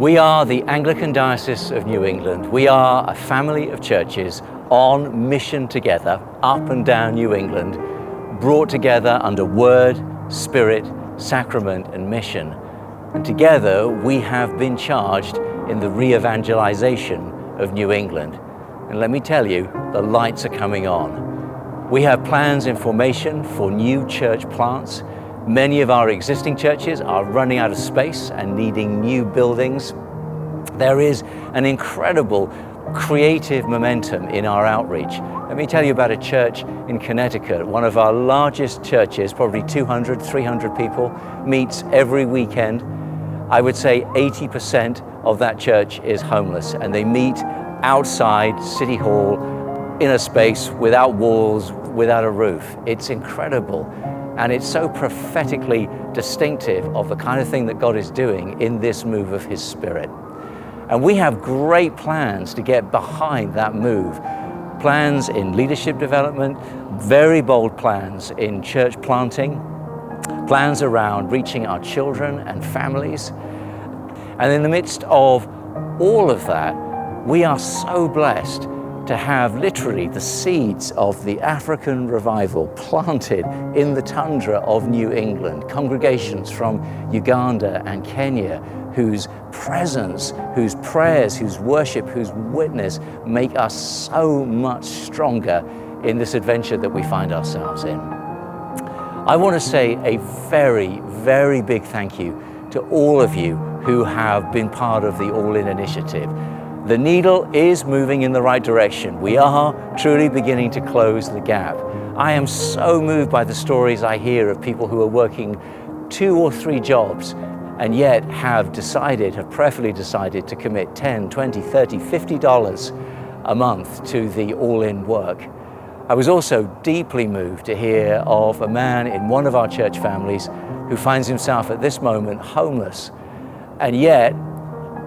We are the Anglican Diocese of New England. We are a family of churches on mission together, up and down New England, brought together under Word, Spirit, Sacrament and mission. And together we have been charged in the re-evangelization of New England. And let me tell you, the lights are coming on. We have plans in formation for new church plants. Many of our existing churches are running out of space and needing new buildings. There is an incredible creative momentum in our outreach. Let me tell you about a church in Connecticut, one of our largest churches, probably 200, 300 people, meets every weekend. I would say 80% of that church is homeless, and they meet outside City Hall in a space without walls, without a roof. It's incredible. And it's so prophetically distinctive of the kind of thing that God is doing in this move of His Spirit. And we have great plans to get behind that move. Plans in leadership development, very bold plans in church planting, plans around reaching our children and families. And in the midst of all of that, we are so blessed to have literally the seeds of the African revival planted in the tundra of New England. Congregations from Uganda and Kenya whose presence, whose prayers, whose worship, whose witness make us so much stronger in this adventure that we find ourselves in. I want to say a very, very big thank you to all of you who have been part of the All In initiative. The needle is moving in the right direction. We are truly beginning to close the gap. I am so moved by the stories I hear of people who are working 2 or 3 jobs and yet have prayerfully decided to commit $10, $20, $30, $50 a month to the all-in work. I was also deeply moved to hear of a man in one of our church families who finds himself at this moment homeless and yet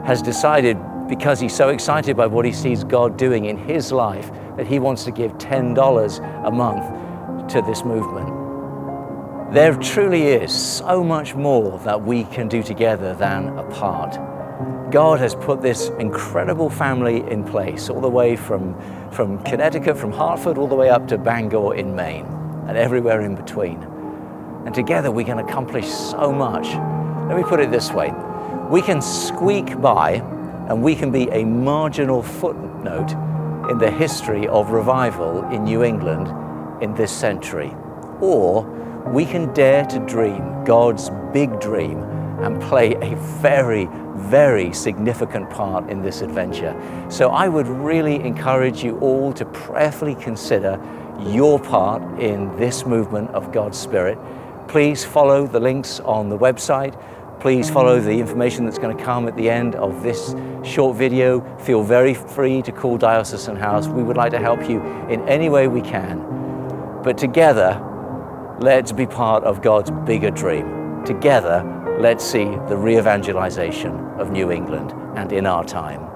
has decided, because he's so excited by what he sees God doing in his life, that he wants to give $10 a month to this movement. There truly is so much more that we can do together than apart. God has put this incredible family in place, all the way from Connecticut, from Hartford, all the way up to Bangor in Maine, and everywhere in between. And together we can accomplish so much. Let me put it this way. We can squeak by and we can be a marginal footnote in the history of revival in New England in this century. Or we can dare to dream God's big dream and play a very, very significant part in this adventure. So I would really encourage you all to prayerfully consider your part in this movement of God's Spirit. Please follow the links on the website. Please follow the information that's going to come at the end of this short video. Feel very free to call Diocesan House. We would like to help you in any way we can. But together, let's be part of God's bigger dream. Together, let's see the re-evangelization of New England and in our time.